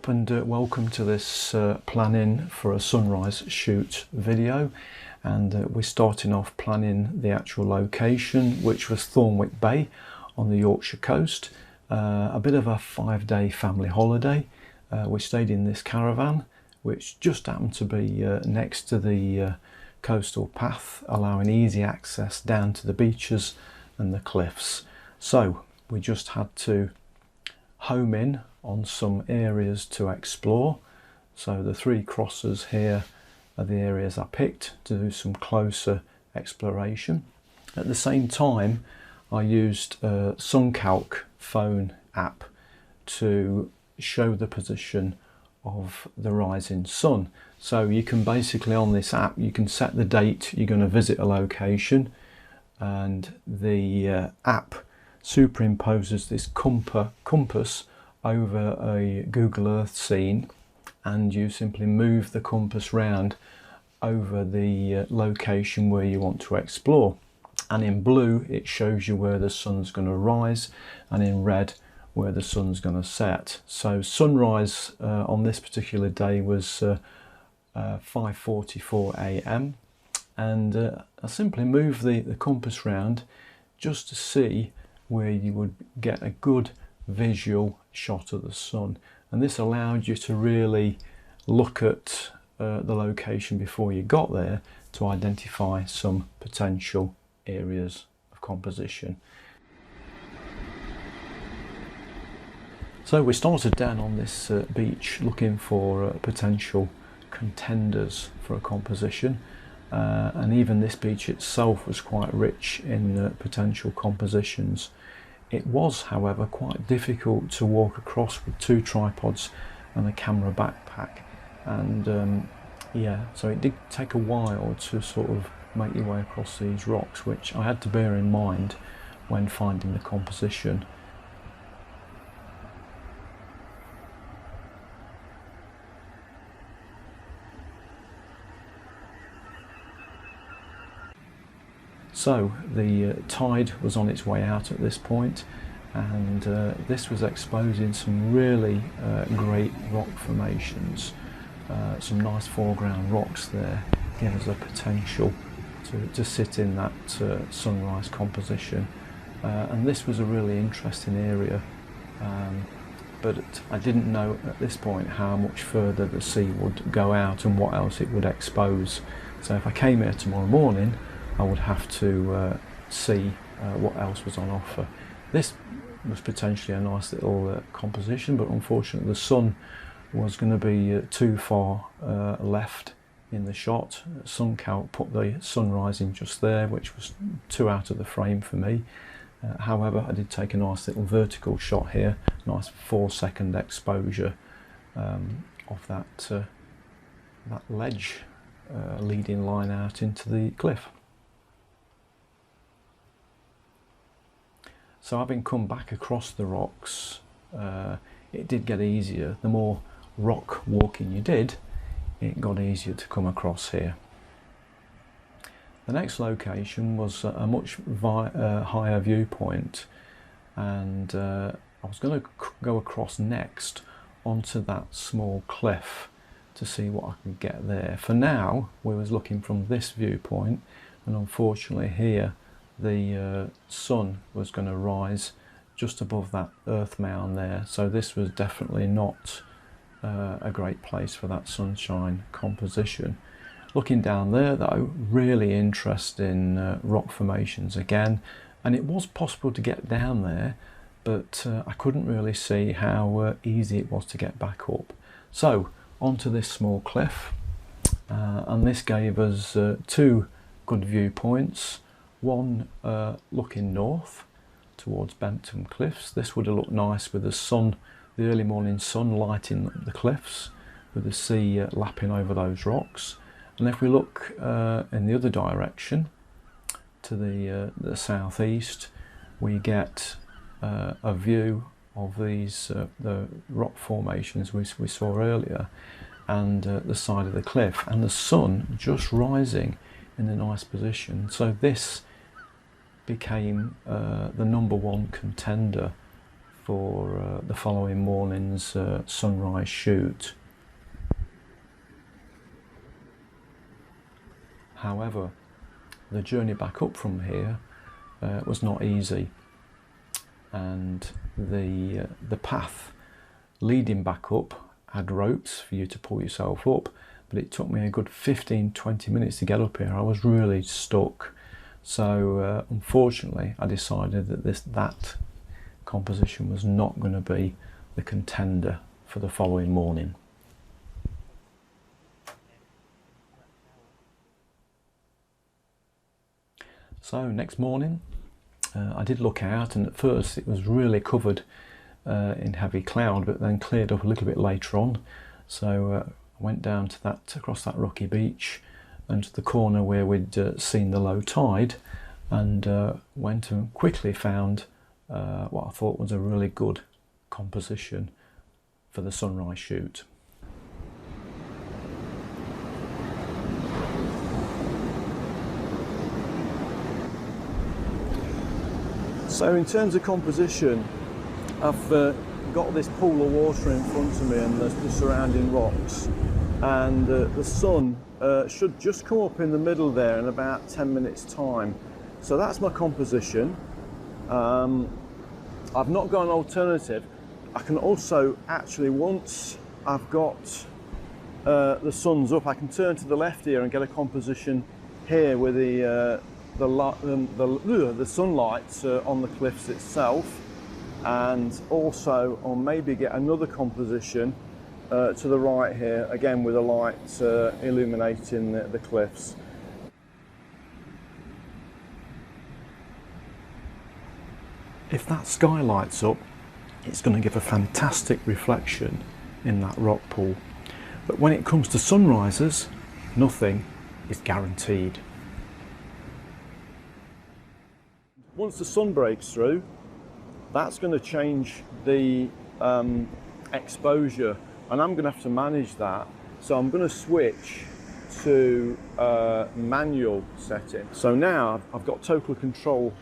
up and welcome to this planning for a sunrise shoot video, and we're starting off planning the actual location, which was Thornwick Bay on the Yorkshire coast. A bit of a 5-day family holiday. We stayed in this caravan which just happened to be next to the coastal path, allowing easy access down to the beaches and the cliffs. So we just had to home in on some areas to explore. So the 3 crosses here are the areas I picked to do some closer exploration. At the same time, I used a Suncalc phone app to show the position of the rising sun. So you can basically, on this app, you can set the date you're going to visit a location, and the app superimposes this compass over a Google Earth scene, and you simply move the compass round over the location where you want to explore. And in blue it shows you where the sun's going to rise, and in red where the sun's going to set. So sunrise on this particular day was 5:44 a.m. and I simply moved the compass round just to see where you would get a good visual shot of the sun, and this allowed you to really look at the location before you got there to identify some potential areas of composition. So we started down on this beach looking for potential contenders for a composition, and even this beach itself was quite rich in potential compositions. It was, however, quite difficult to walk across with 2 tripods and a camera backpack, and yeah, so it did take a while to sort of make your way across these rocks, which I had to bear in mind when finding the composition. So the tide was on its way out at this point, and this was exposing some really great rock formations. Some nice foreground rocks there give us a potential to sit in that sunrise composition, and this was a really interesting area, but I didn't know at this point how much further the sea would go out and what else it would expose. So if I came here tomorrow morning, I would have to see what else was on offer. This was potentially a nice little composition, but unfortunately the sun was going to be too far left in the shot. Suncalc put the sun rising just there, which was too out of the frame for me. However, I did take a nice little vertical shot here, nice 4-second exposure of that ledge leading line out into the cliff. So having come back across the rocks, it did get easier. The more rock walking you did, it got easier to come across here. The next location was a much higher viewpoint, and I was going to go across next onto that small cliff to see what I could get there. For now, we was looking from this viewpoint, and unfortunately here the sun was going to rise just above that earth mound there, so this was definitely not a great place for that sunshine composition. Looking down there though, really interesting rock formations again, and it was possible to get down there, but I couldn't really see how easy it was to get back up. So onto this small cliff, and this gave us 2 good viewpoints. One looking north towards Bempton Cliffs. This would have looked nice with the sun, the early morning sun lighting the cliffs, with the sea lapping over those rocks. And if we look in the other direction to the southeast, we get a view of these the rock formations we saw earlier, and the side of the cliff, and the sun just rising in a nice position. So this became the #1 contender for the following morning's sunrise shoot. However, the journey back up from here was not easy, and the path leading back up had ropes for you to pull yourself up, but it took me a good 15-20 minutes to get up here. I was really stuck, so unfortunately I decided that that composition was not going to be the contender for the following morning. So next morning I did look out, and at first it was really covered in heavy cloud, but then cleared up a little bit later on. So I went down to across that rocky beach and to the corner where we'd seen the low tide, and went and quickly found what I thought was a really good composition for the sunrise shoot. So in terms of composition, I've got this pool of water in front of me and the surrounding rocks, and the sun should just come up in the middle there in about 10 minutes time. So that's my composition. I've not got an alternative. I can also actually, once I've got the sun's up, I can turn to the left here and get a composition here with the sunlight on the cliffs itself, and also I'll maybe get another composition to the right here, again with the light illuminating the cliffs. If that sky lights up, it's going to give a fantastic reflection in that rock pool. But when it comes to sunrises, nothing is guaranteed. Once the sun breaks through, that's going to change the exposure, and I'm going to have to manage that. So I'm going to switch to manual setting. So now I've got total control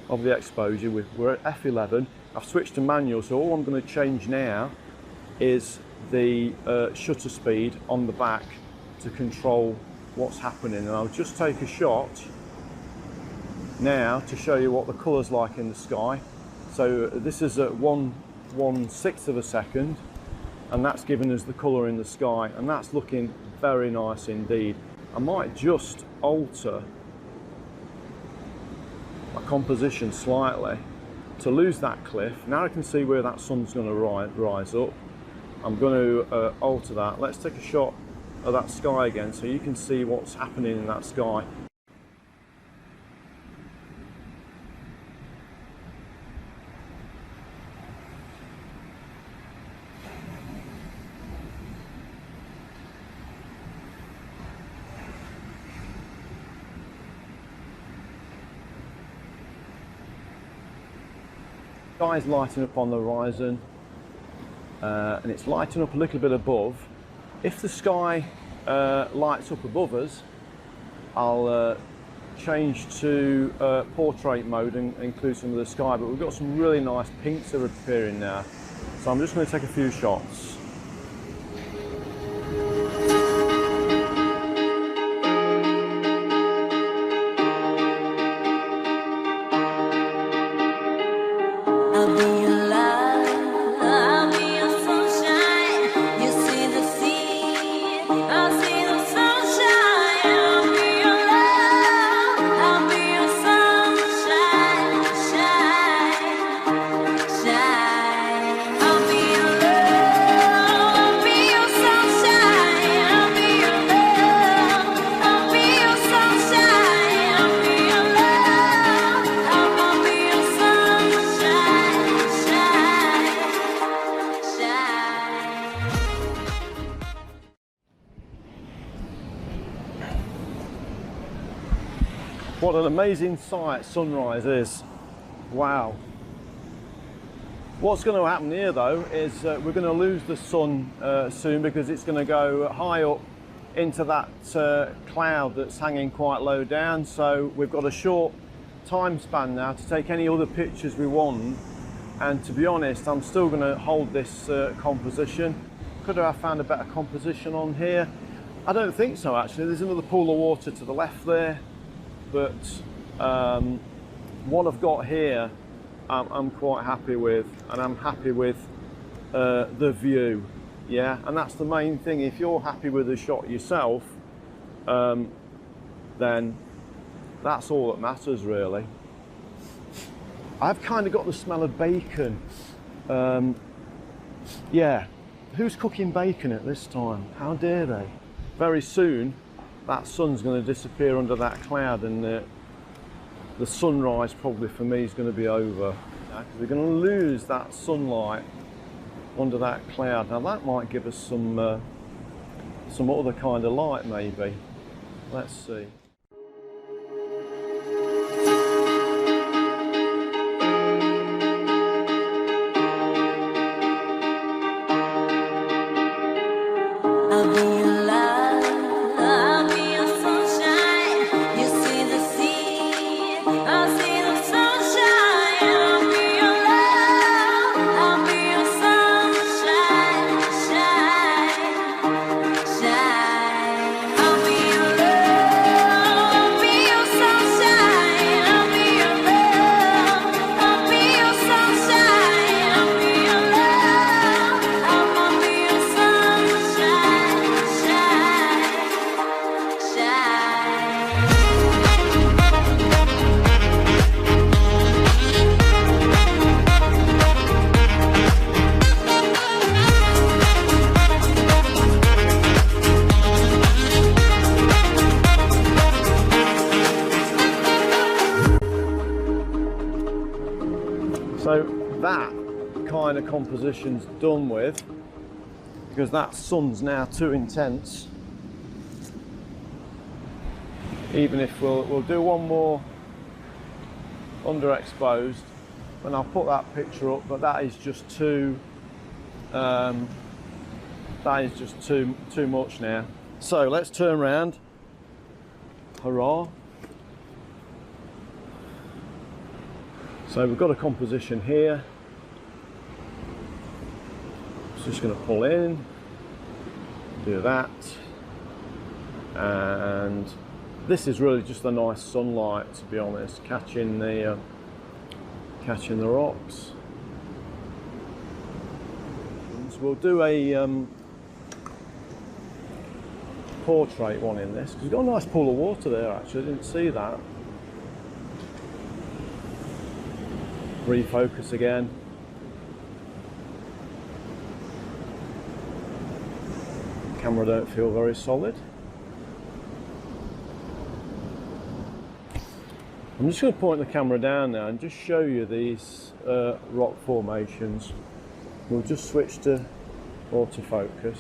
of the exposure. We're at f11. I've switched to manual, so all I'm going to change now is the shutter speed on the back to control what's happening. And I'll just take a shot now to show you what the colour's like in the sky. So this is at 1/1/6 of a second, and that's giving us the colour in the sky, and that's looking very nice indeed. I might just alter my composition slightly to lose that cliff. Now I can see where that sun's going to rise up. I'm going to alter that. Let's take a shot of that sky again so you can see what's happening in that sky. The sky is lighting up on the horizon, and it's lighting up a little bit above. If the sky lights up above us, I'll change to portrait mode and include some of the sky, but we've got some really nice pinks that are appearing now. So I'm just going to take a few shots. What an amazing sight sunrise is. Wow. What's going to happen here though is we're going to lose the sun soon, because it's going to go high up into that cloud that's hanging quite low down. So we've got a short time span now to take any other pictures we want, And to be honest, I'm still going to hold this composition. Could I have found a better composition on here? I don't think so actually. There's another pool of water to the left there, but what I've got here I'm quite happy with, and I'm happy with the view, yeah, and that's the main thing. If you're happy with the shot yourself, then that's all that matters really. I've kind of got the smell of bacon. Yeah, who's cooking bacon at this time? How dare they? Very soon that sun's going to disappear under that cloud, and the sunrise probably for me is going to be over. We're going to lose that sunlight under that cloud. Now that might give us some other kind of light maybe. Let's see. So that kind of composition's done with, because that sun's now too intense. Even if we'll do one more underexposed, and I'll put that picture up, but that is just too too much now. So let's turn around. Hurrah. So we've got a composition here. Just going to pull in, do that, and this is really just a nice sunlight, to be honest, catching the rocks. So we'll do a portrait one in this, because we've got a nice pool of water there actually, I didn't see that. Refocus again. Camera don't feel very solid. I'm just going to point the camera down now and just show you these rock formations. We'll just switch to autofocus.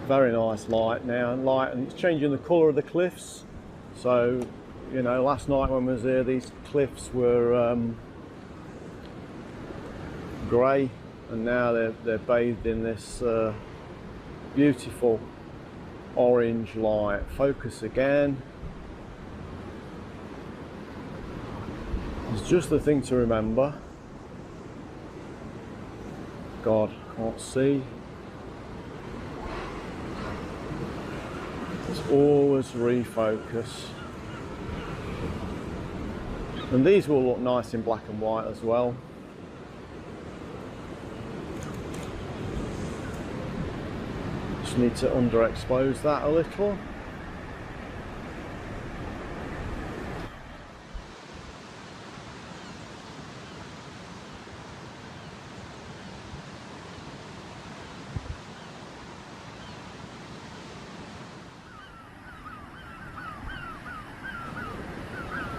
Very nice light now, and it's changing the colour of the cliffs. So, you know, last night when I was here, these cliffs were grey, and now they're bathed in this beautiful orange light. Focus again. It's just the thing to remember. God, can't see. Always refocus, and these will look nice in black and white as well. Just need to underexpose that a little.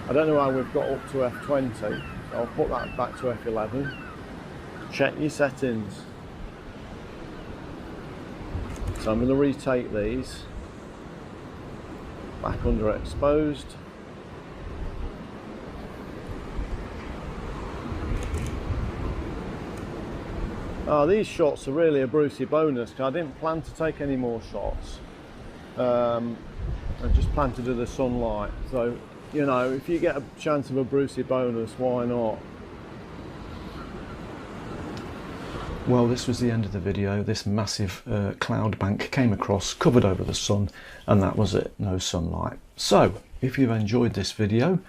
I don't know how we've got up to F20, so I'll put that back to F11. Check your settings. So I'm going to retake these back underexposed. These shots are really a Brucey bonus because I didn't plan to take any more shots. I just planned to do the sunlight. So, you know, if you get a chance of a Brucey bonus, why not? Well, this was the end of the video. This massive cloud bank came across, covered over the sun, and that was it, no sunlight. So, if you've enjoyed this video,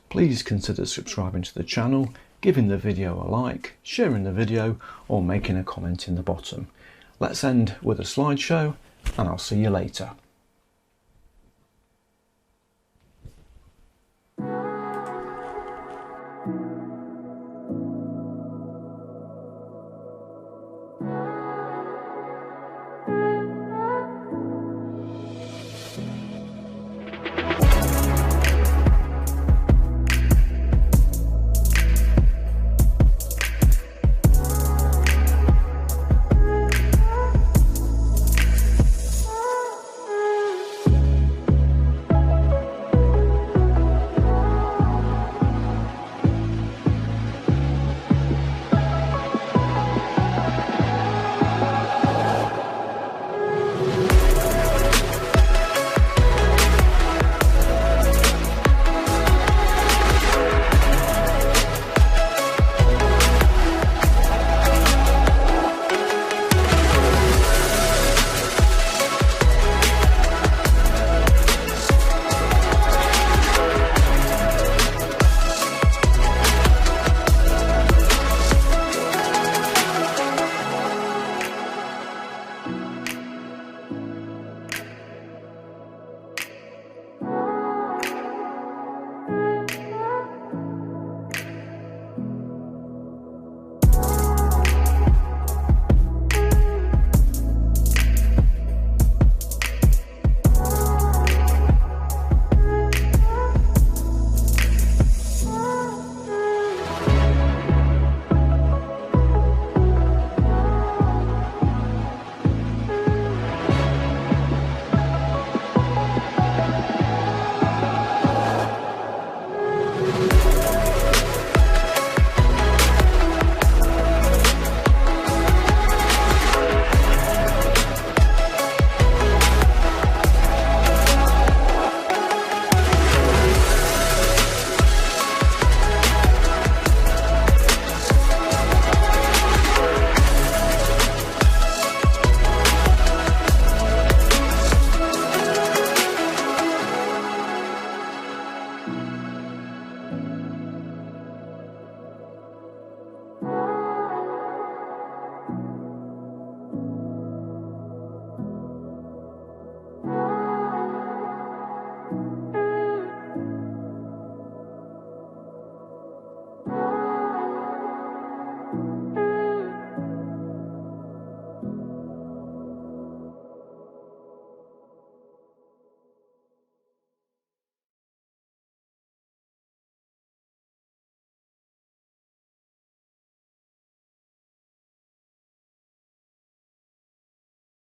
please consider subscribing to the channel, giving the video a like, sharing the video, or making a comment in the bottom. Let's end with a slideshow, and I'll see you later.